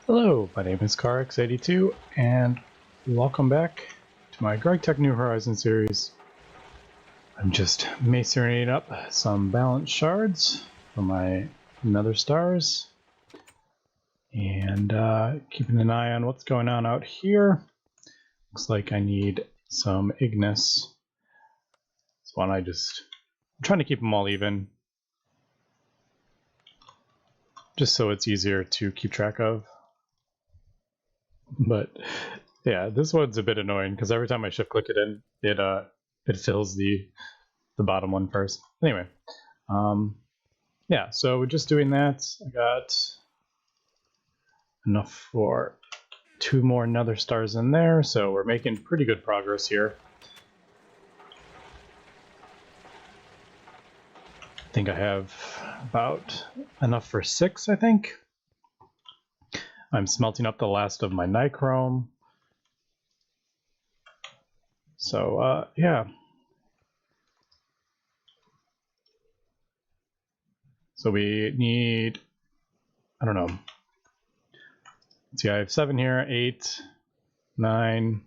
Hello, my name is CarX82, and welcome back to my Gregtech New Horizons series. I'm just masoning up some balanced shards for my nether stars, and keeping an eye on what's going on out here. Looks like I need some ignis. So I'm trying to keep them all even, just so it's easier to keep track of. But yeah, this one's a bit annoying because every time I shift click it in, it fills the bottom one first. Anyway, yeah, so we're just doing that. I got enough for 2 more nether stars in there, so we're making pretty good progress here. I think I have about enough for 6, I think. I'm smelting up the last of my nichrome. So, yeah. So we need, I don't know. Let's see, I have 7 here, 8, 9.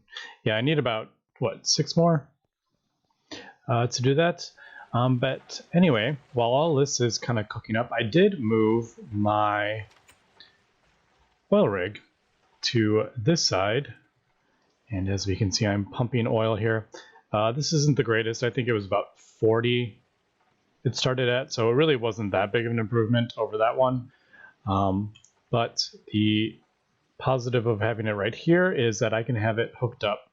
Yeah, I need about, what, 6 more to do that. But anyway, while all this is kind of cooking up, I did move my oil rig to this side. And as we can see, I'm pumping oil here. This isn't the greatest. I think it was about 40 it started at, so it really wasn't that big of an improvement over that one. But the positive of having it right here is that I can have it hooked up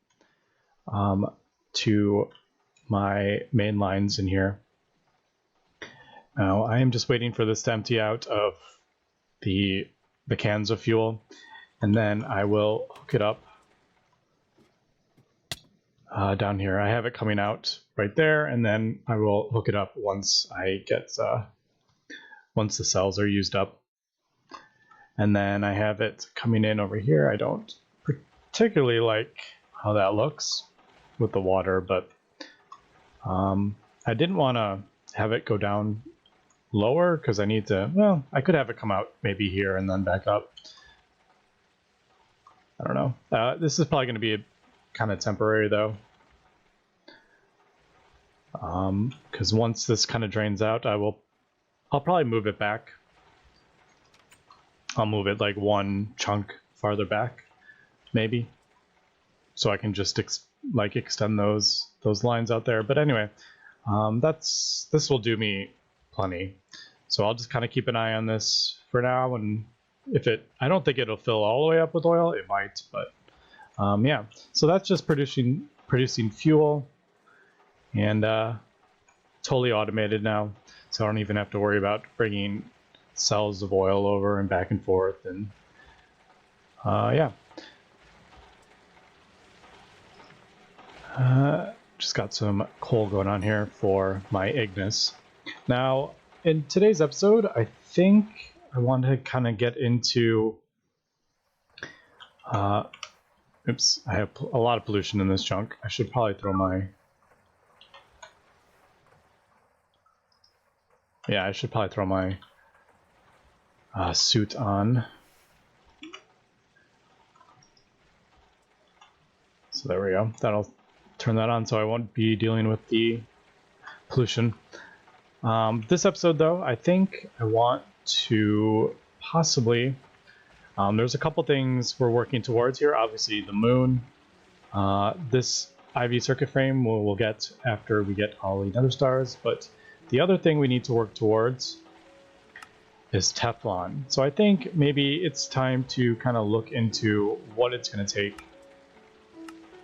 to my main lines in here. Now I am just waiting for this to empty out of the cans of fuel, and then I will hook it up down here. I have it coming out right there, and then I will hook it up once I get once the cells are used up. And then I have it coming in over here. I don't particularly like how that looks with the water, but I didn't want to have it go down lower because I need to, well, I could have it come out maybe here and then back up. I don't know. This is probably going to be kind of temporary though. Because once this kind of drains out, I'll probably move it back. I'll move it like one chunk farther back, maybe, so I can just extend those lines out there. But anyway, this will do me plenty. So I'll just kind of keep an eye on this for now, and I don't think it'll fill all the way up with oil. It might, but yeah. So that's just producing fuel, and totally automated now. So I don't even have to worry about bringing cells of oil over and back and forth, and yeah. Just got some coal going on here for my ignis. Now, in today's episode, I think I want to kind of get into oops, I have a lot of pollution in this chunk. I should probably throw my suit on. So there we go. That'll turn that on so I won't be dealing with the pollution. This episode though, I think I want to possibly, there's a couple things we're working towards here. Obviously the moon, this IV circuit frame we'll get after we get all the nether stars, but the other thing we need to work towards is Teflon. So I think maybe it's time to kind of look into what it's going to take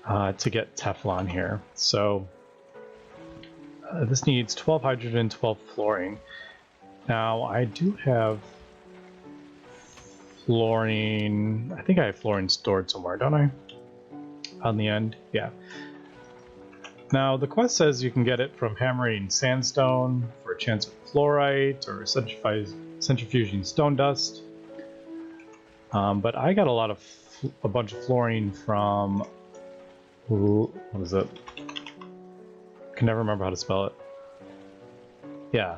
to get Teflon here. So this needs 12 hydrogen, 12 fluorine. Now I do have fluorine. I think I have fluorine stored somewhere, don't I? On the end, yeah. Now the quest says you can get it from hammering sandstone for a chance of fluorite, or centrifuging stone dust. But I got a bunch of fluorine from, what is it? I can never remember how to spell it. Yeah.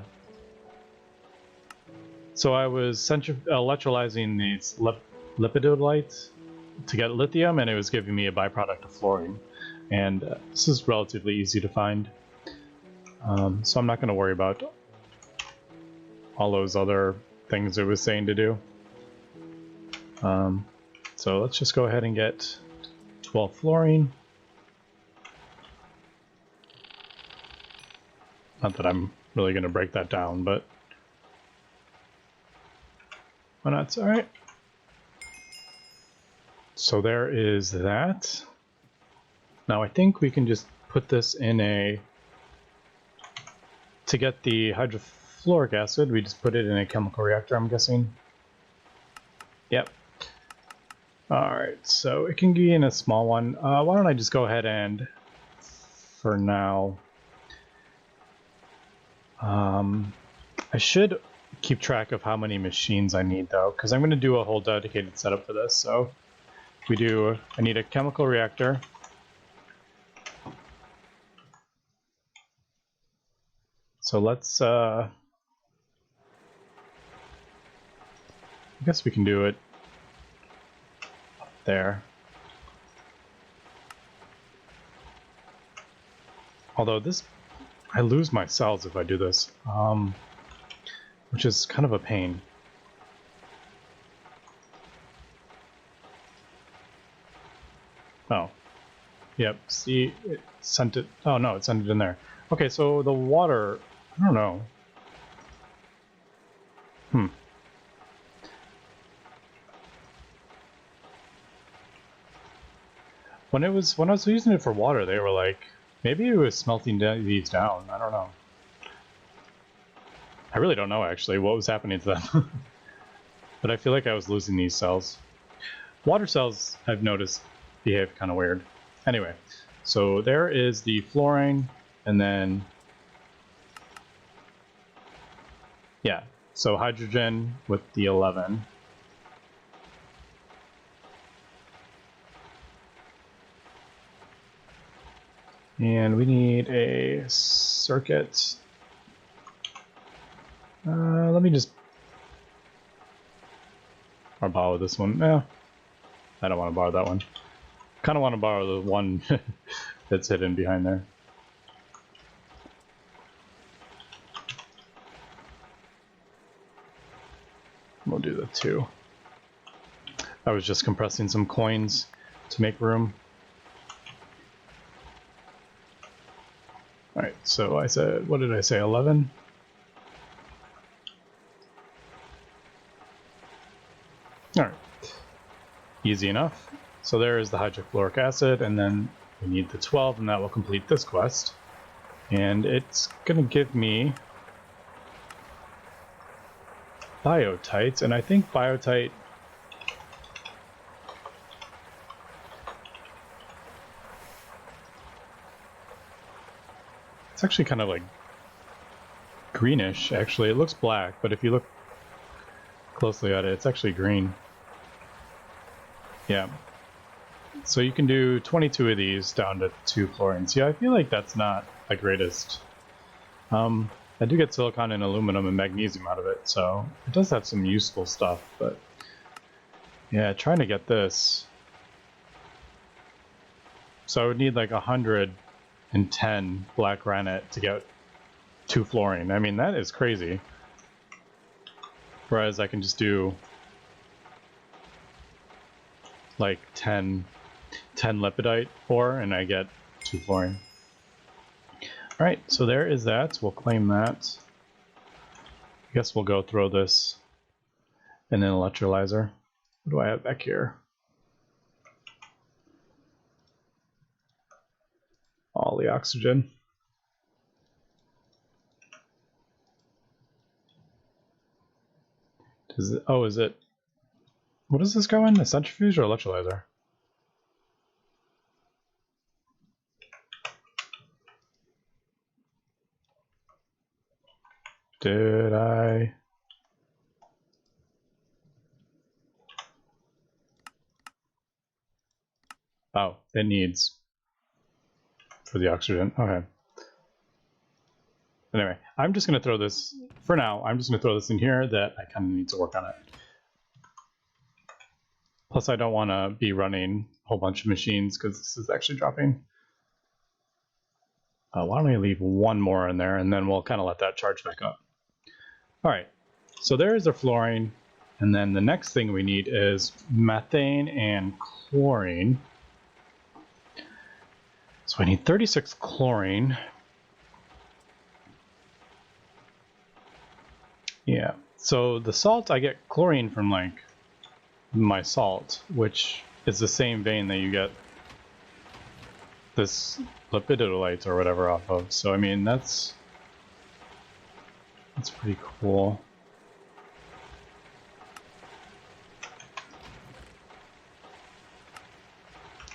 So I was electrolyzing these lepidolite to get lithium, and it was giving me a byproduct of fluorine. And this is relatively easy to find. So I'm not going to worry about all those other things it was saying to do. So let's just go ahead and get 12 fluorine. Not that I'm really going to break that down, but why not? All right. So there is that. Now I think we can just put this in a, to get the hydrofluoric acid, we just put it in a chemical reactor, I'm guessing. Yep. Alright, so it can be in a small one. Why don't I just go ahead and, for now, I should keep track of how many machines I need though, because I'm going to do a whole dedicated setup for this. So I need a chemical reactor. So let's, I guess we can do it up there. Although this, I lose my cells if I do this, which is kind of a pain. Oh, yep, see, it sent it, oh no, it sent it in there. Okay, so the water, I don't know. When I was using it for water, they were like, maybe it was smelting these down. I don't know. I really don't know actually what was happening to them. But I feel like I was losing these cells. Water cells, I've noticed, behave kind of weird. Anyway, so there is the fluorine, and then yeah, so hydrogen with the 11. And we need a circuit. Let me just borrow this one. No, I don't want to borrow that one. Kind of want to borrow the one that's hidden behind there. We'll do the 2. I was just compressing some coins to make room. All right, so I said, what did I say, 11? All right, easy enough. So there is the hydrofluoric acid, and then we need the 12, and that will complete this quest. And it's gonna give me biotite, and I think biotite it's actually kind of like greenish, actually. It looks black, but if you look closely at it, it's actually green. Yeah. So you can do 22 of these down to 2 fluorines. Yeah, I feel like that's not the greatest. I do get silicon and aluminum and magnesium out of it, so it does have some useful stuff, but yeah, trying to get this. So I would need like 110 black granite to get 2 fluorine. I mean, that is crazy. Whereas I can just do like 10 lepidite ore and I get 2 fluorine. Alright, so there is that. We'll claim that. I guess we'll go throw this in an electrolyzer. What do I have back here? All the oxygen. Is it, oh, is it? What does this go in? A centrifuge or electrolyzer? Did I? Oh, it needs for the oxygen. Okay. Anyway, I'm just going to throw this, for now, I'm just going to throw this in here that I kind of need to work on it. Plus, I don't want to be running a whole bunch of machines because this is actually dropping. Why don't we leave one more in there and then we'll kind of let that charge back up. All right, so there is our fluorine. And then the next thing we need is methane and chlorine. So I need 36 chlorine. Yeah, so the salt, I get chlorine from like my salt, which is the same vein that you get this lepidolite or whatever off of. So I mean, that's pretty cool.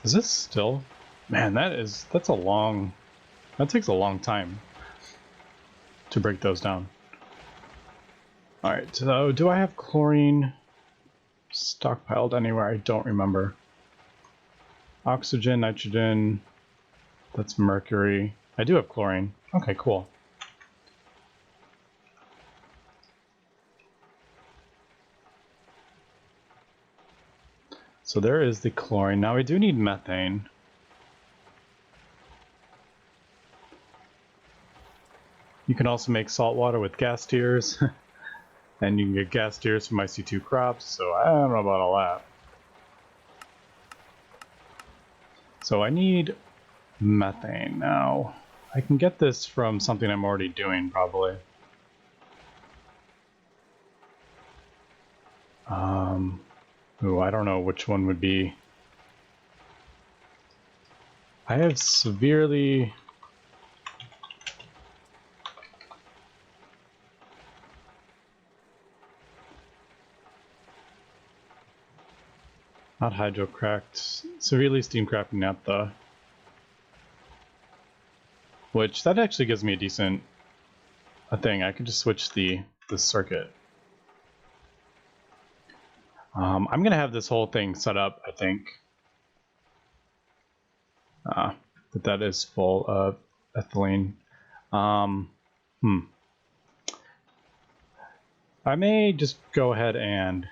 Is this still? Man, that's a long, that takes a long time to break those down. All right, so do I have chlorine stockpiled anywhere? I don't remember. Oxygen, nitrogen, that's mercury. I do have chlorine. Okay, cool. So there is the chlorine. Now we do need methane. You can also make salt water with gas tears. And you can get gas tears from IC2 crops, so I don't know about all that. So I need methane now. I can get this from something I'm already doing, probably. Ooh, I don't know which one would be. I have severely... Not hydro-cracked, severely steam-cracked naphtha. Which, that actually gives me a decent thing. I can just switch the circuit. I'm gonna have this whole thing set up, I think. That is full of ethylene. I may just go ahead and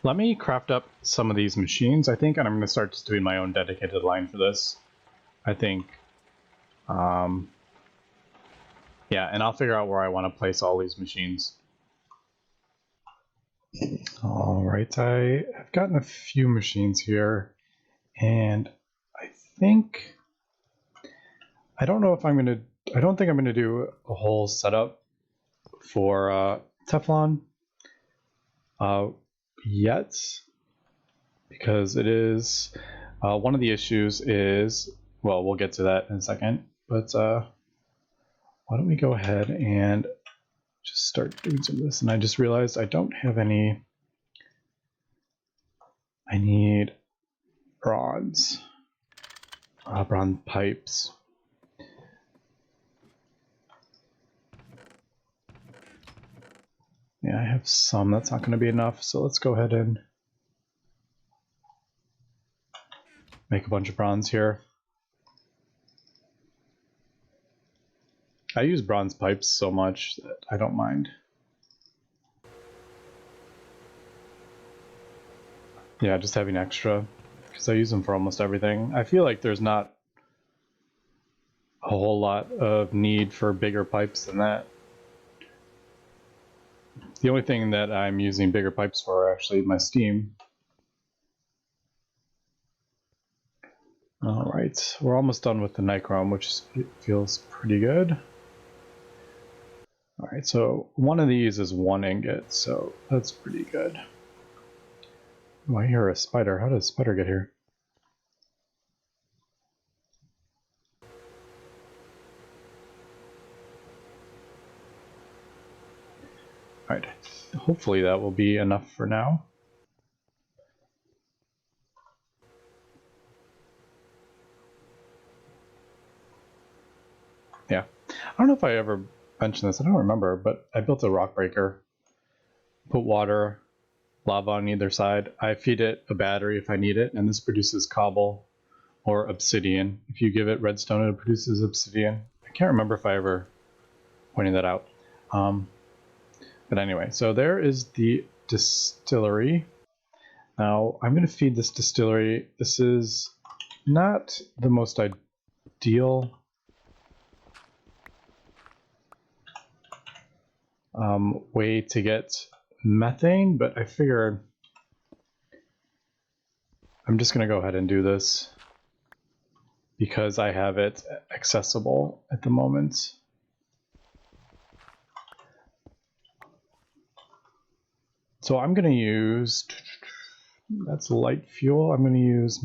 let me craft up some of these machines, I think, and I'm going to start just doing my own dedicated line for this. I think, yeah, and I'll figure out where I want to place all these machines. All right, I've gotten a few machines here, and I think, I don't know if I'm going to, I don't think I'm going to do a whole setup for Teflon yet, because it is, one of the issues is, well, we'll get to that in a second, but why don't we go ahead and just start doing some of this. And I just realized I don't have any, I need bronze, bronze pipes. Yeah, I have some. That's not going to be enough, so let's go ahead and make a bunch of bronze here. I use bronze pipes so much that I don't mind. Yeah, just having extra, because I use them for almost everything. I feel like there's not a whole lot of need for bigger pipes than that. The only thing that I'm using bigger pipes for are actually my steam. All right, we're almost done with the nichrome, which feels pretty good. All right, so one of these is 1 ingot, so that's pretty good. Oh, I hear a spider. How does a spider get here? All right, hopefully that will be enough for now. Yeah, I don't know if I ever mentioned this, I don't remember, but I built a rock breaker. Put water, lava on either side. I feed it a battery if I need it, and this produces cobble or obsidian. If you give it redstone, it produces obsidian. I can't remember if I ever pointed that out. But anyway, so there is the distillery. Now I'm going to feed this distillery. This is not the most ideal way to get methane, but I figured I'm just going to go ahead and do this because I have it accessible at the moment. So I'm going to use, that's light fuel. I'm going to use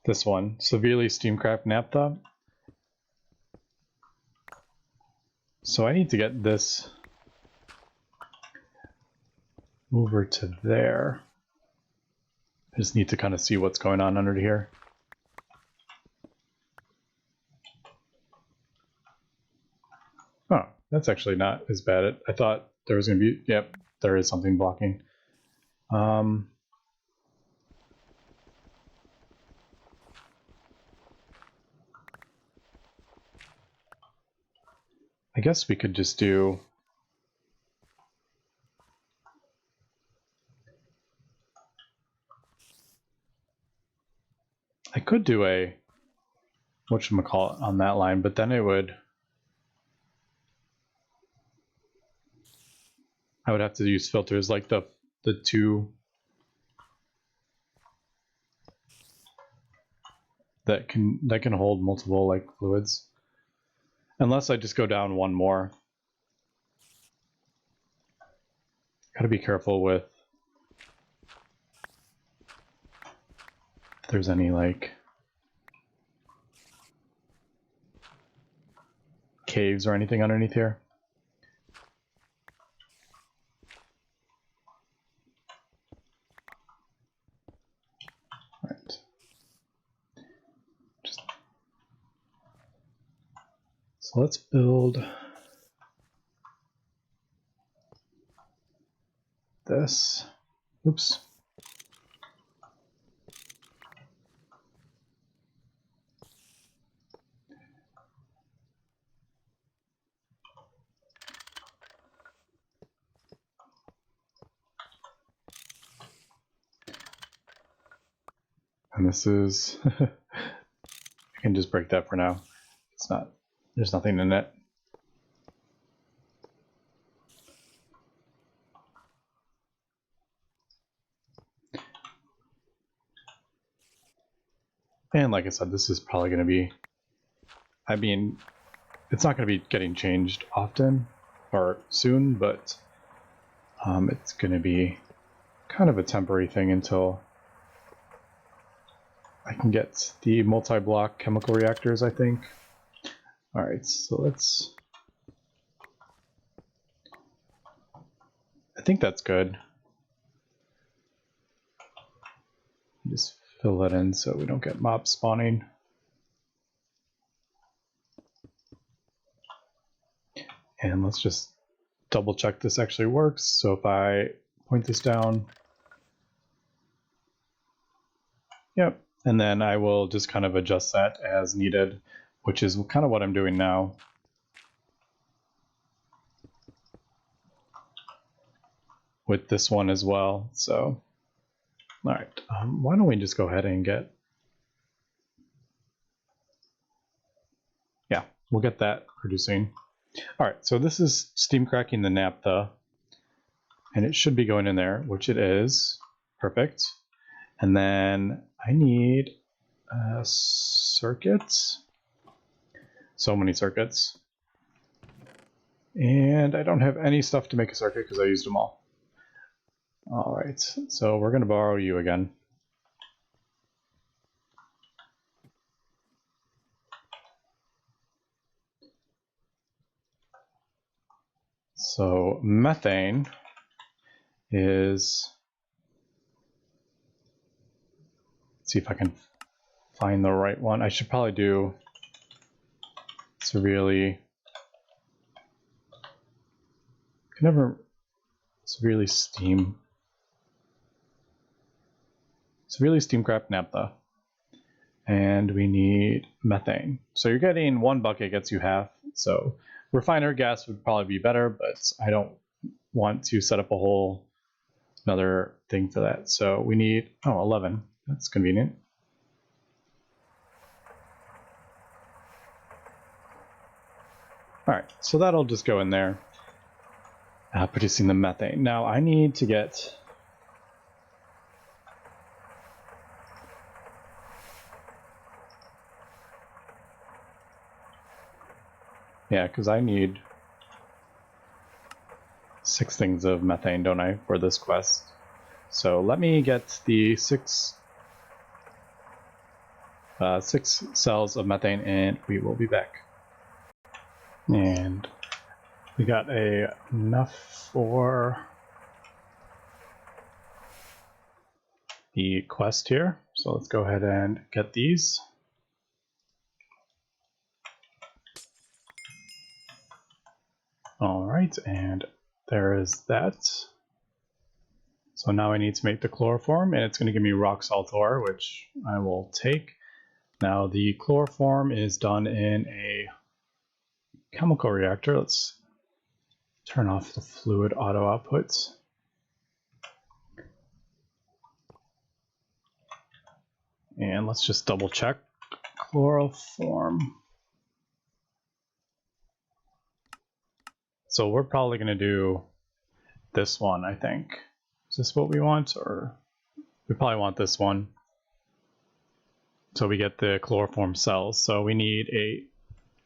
this one, severely steam-cracked naphtha. So I need to get this over to there. I just need to kind of see what's going on under here. Oh, that's actually not as bad. I thought there was going to be, yep, there is something blocking. I guess we could just do, I could do a, whatchamacallit on that line, but then it would, I would have to use filters like the two that can hold multiple like fluids. Unless I just go down one more. Gotta be careful with if there's any like caves or anything underneath here. Right. So let's build this. Oops. And this is, I can just break that for now. It's not, there's nothing in it. And like I said, this is probably going to be, I mean, it's not going to be getting changed often or soon, but it's going to be kind of a temporary thing until I can get the multi-block chemical reactors, I think. All right, so let's, I think that's good. Just fill that in so we don't get mobs spawning. And let's just double check this actually works. So if I point this down, yep, and then I will just kind of adjust that as needed, which is kind of what I'm doing now. With this one as well. So, all right, why don't we just go ahead and get, yeah, we'll get that producing. All right, so this is steam cracking the naphtha, and it should be going in there, which it is. Perfect. And then I need circuits. So many circuits. And I don't have any stuff to make a circuit because I used them all. All right, so we're going to borrow you again. So methane is, let's see if I can find the right one. I should probably do severely, can never severely steam cracked naphtha. And we need methane. So you're getting one bucket gets you half. So refiner gas would probably be better, but I don't want to set up a whole another thing for that. So we need 11. That's convenient. All right, so that'll just go in there, producing the methane. Now I need to get because I need 6 things of methane, don't I, for this quest? So let me get the 6 cells of methane, and we will be back. And we got enough for the quest here. So let's go ahead and get these. All right, and there is that. So now I need to make the chloroform, and it's going to give me rock salt ore, which I will take. Now the chloroform is done in a chemical reactor. Let's turn off the fluid auto outputs. And let's just double check chloroform. So we're probably going to do this one, I think. Is this what we want? Or we probably want this one. So we get the chloroform cells. So we need a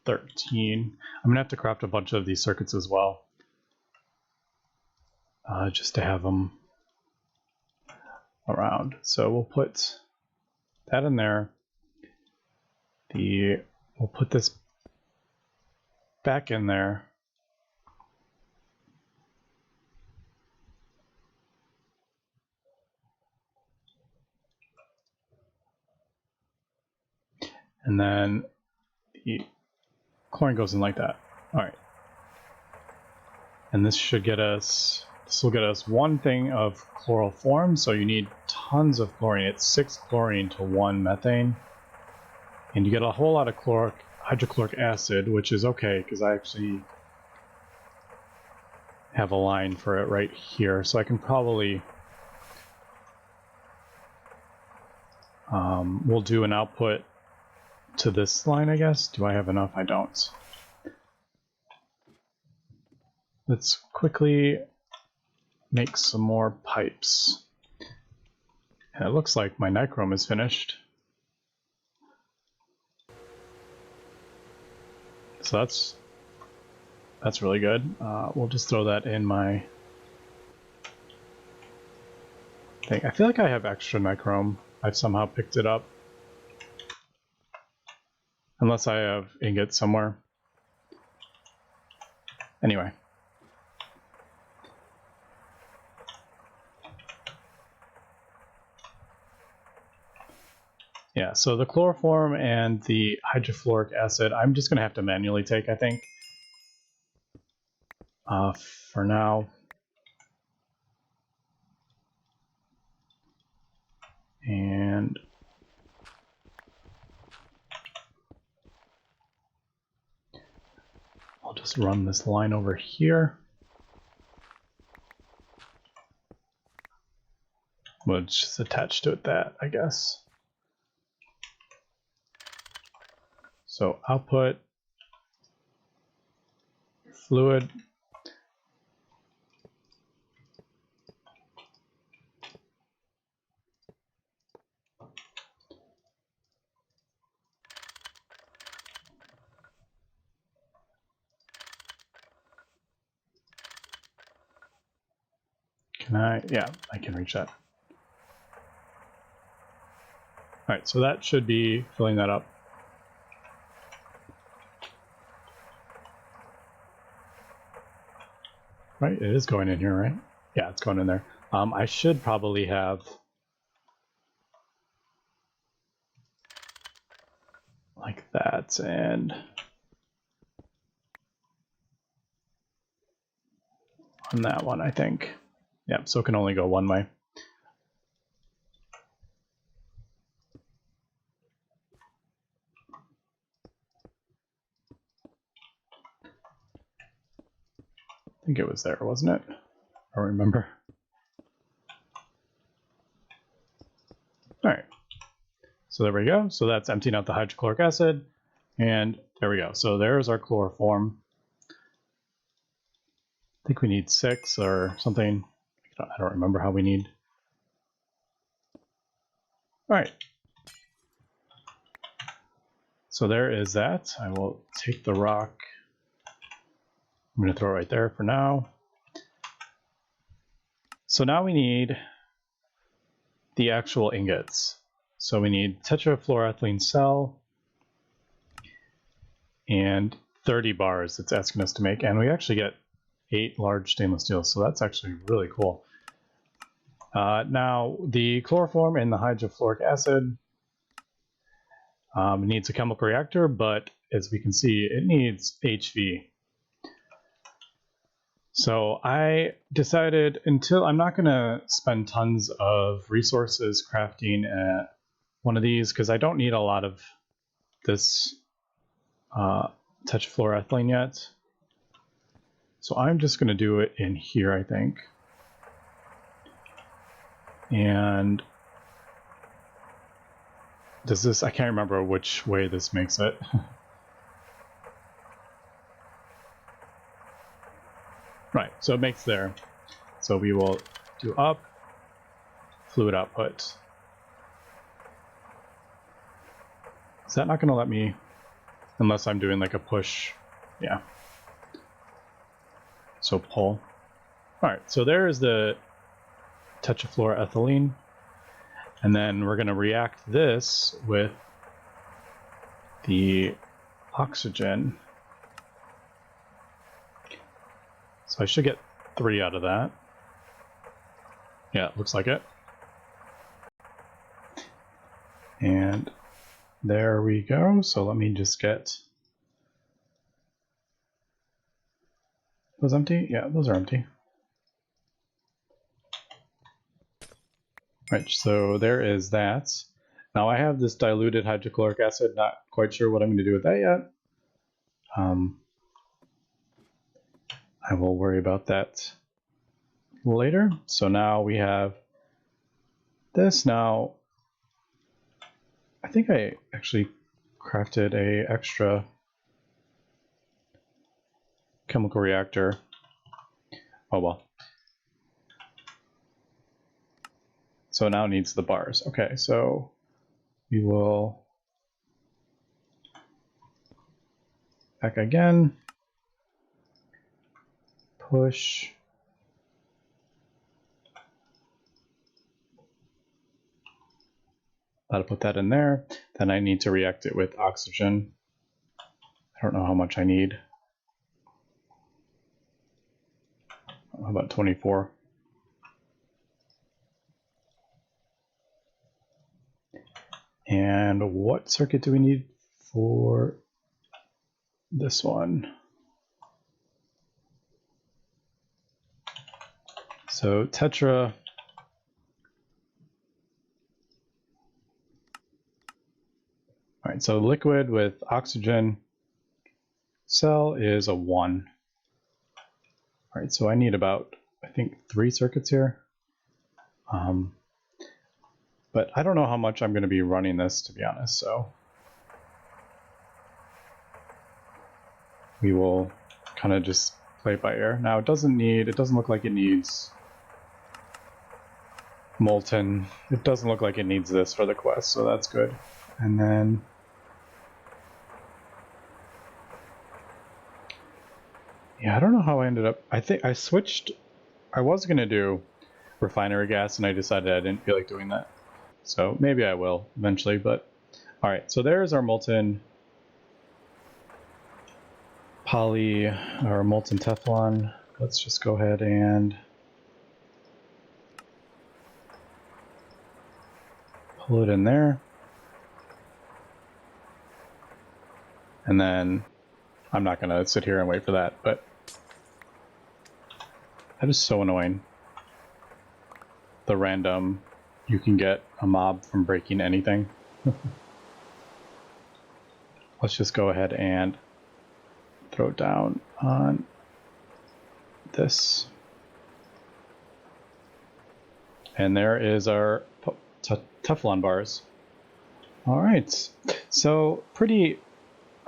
13. I'm going to have to craft a bunch of these circuits as well. Just to have them around. So we'll put that in there. We'll put this back in there. And then the chlorine goes in like that. All right. And this will get us 1 thing of chloroform. So you need tons of chlorine. It's 6 chlorine to 1 methane. And you get a whole lot of hydrochloric acid, which is okay because I actually have a line for it right here. So I can probably, we'll do an output to this line, I guess. Do I have enough? I don't. Let's quickly make some more pipes. And it looks like my nichrome is finished. So that's really good. We'll just throw that in my thing. I feel like I have extra nichrome. I've somehow picked it up. Unless I have ingots somewhere. Anyway. Yeah, so the chloroform and the hydrofluoric acid, I'm just going to have to manually take, I think. For now. And I'll just run this line over here. We'll just attach to it that, I guess. So output, fluid, can I? Yeah, I can reach that. All right, so that should be filling that up. Right, it is going in here, right? Yeah, it's going in there. I should probably have like that, and on that one, I think. Yeah, so it can only go one way. I think it was there, wasn't it? I don't remember. All right. So there we go. So that's emptying out the hydrochloric acid. And there we go. So there's our chloroform. I think we need 6 or something. I don't remember how we need. All right. So there is that. I will take the rock. I'm going to throw it right there for now. So now we need the actual ingots. So we need tetrafluoroethylene cell and 30 bars it's asking us to make. And we actually get 8 large stainless steel. So that's actually really cool. Now the chloroform and the hydrofluoric acid needs a chemical reactor, but as we can see, it needs HV. So I decided I'm not going to spend tons of resources crafting one of these because I don't need a lot of this tetrafluoroethylene yet. So I'm just going to do it in here, I think. And does this, I can't remember which way this makes it. Right, so it makes there. So we will do up, fluid output. Is that not going to let me, unless I'm doing like a push? Yeah. So pull. All right, so there is the tetrafluoroethylene. And then we're going to react this with the oxygen. So I should get 3 out of that. Yeah, it looks like it. And there we go. So let me just get those empty. Yeah, those are empty. Right, so there is that. Now I have this diluted hydrochloric acid, not quite sure what I'm going to do with that yet. I will worry about that later. So now we have this. Now, I think I actually crafted a extra chemical reactor. Oh well. So now it needs the bars. Okay, so we will back again. Push. I'll put that in there. Then I need to react it with oxygen. I don't know how much I need. How about 24? And what circuit do we need for this one? So tetra. All right, so liquid with oxygen cell is a 1. All right, so I need about, I think, 3 circuits here. But I don't know how much I'm going to be running this, to be honest, so we will kind of just play it by ear. Now it doesn't look like it needs molten. It doesn't look like it needs this for the quest, so that's good. And then yeah, I don't know how I ended up. I think I switched. I was going to do refinery gas, and I decided I didn't feel like doing that. So maybe I will eventually, but all right. So there's our molten poly or molten Teflon. Let's just go ahead and pull it in there. And then I'm not going to sit here and wait for that, but that is so annoying. The random, you can get a mob from breaking anything. Let's just go ahead and throw it down on this. And there is our Teflon bars. All right, so pretty,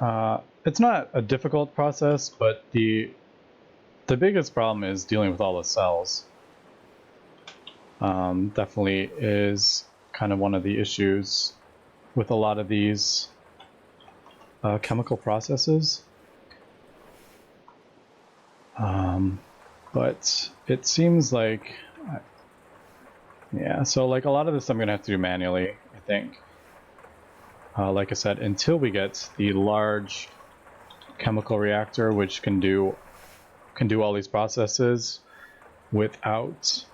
it's not a difficult process, but the biggest problem is dealing with all the cells. Definitely is kind of one of the issues with a lot of these chemical processes. But it seems like, yeah, so like a lot of this I'm gonna have to do manually, I think. Like I said, until we get the large chemical reactor, which can do all these processes without,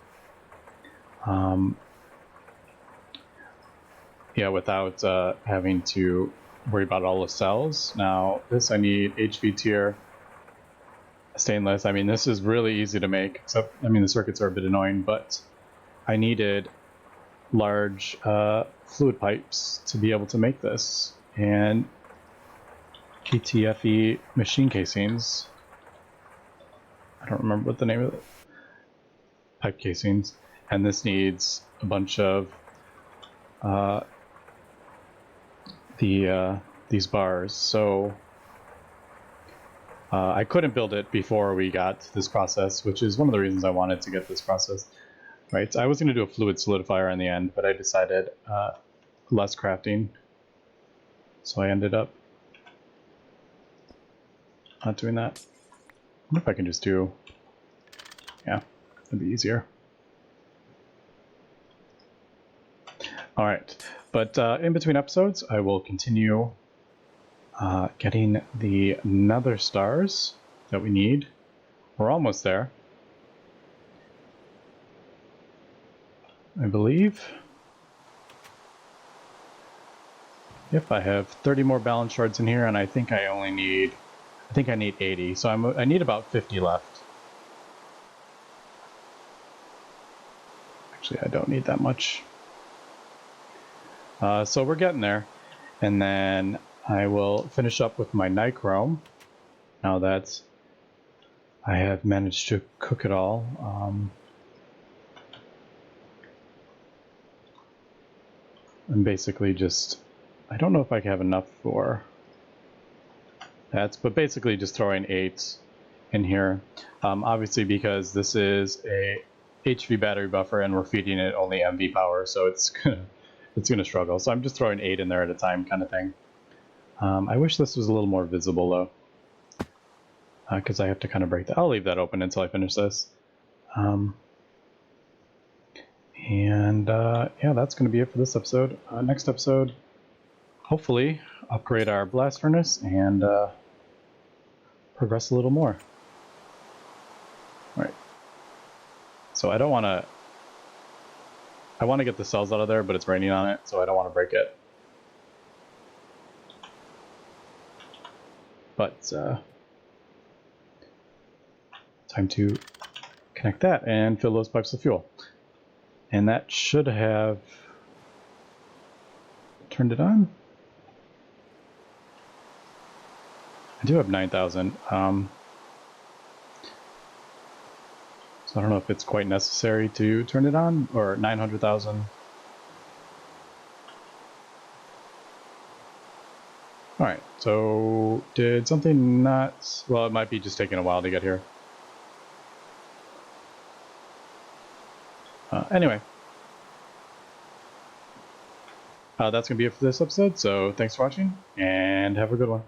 without having to worry about all the cells. Now, this I need HV tier stainless. I mean, this is really easy to make, except, I mean, the circuits are a bit annoying, but I needed large fluid pipes to be able to make this, and KTFE machine casings. I don't remember what the name of it. Pipe casings, and this needs a bunch of these bars. So I couldn't build it before we got this process, which is one of the reasons I wanted to get this process. Right, I was going to do a fluid solidifier in the end, but I decided less crafting, so I ended up not doing that. I wonder if I can just do, yeah, that'd be easier. All right, but in between episodes, I will continue getting the nether stars that we need. We're almost there, I believe. Yep, I have 30 more balance shards in here, and I think I only need, I need 80, so I need about 50 left. Actually, I don't need that much. So we're getting there, and then I will finish up with my nichrome. Now that I have managed to cook it all. I'm basically just, I don't know if I have enough for that, but basically just throwing 8 in here. Obviously, because this is a HV battery buffer and we're feeding it only MV power, so it's gonna struggle. So I'm just throwing 8 in there at a time, kind of thing. I wish this was a little more visible though, because I have to kind of break that. I'll leave that open until I finish this. Yeah, that's going to be it for this episode. Next episode, hopefully upgrade our blast furnace and progress a little more. All right. So I don't want to, I want to get the cells out of there, but it's raining on it, so I don't want to break it. But time to connect that and fill those pipes with fuel. And that should have turned it on. I do have 9,000. So I don't know if it's quite necessary to turn it on, or 900,000. All right, so did something not, well, it might be just taking a while to get here. Anyway, that's going to be it for this episode, so thanks for watching, and have a good one.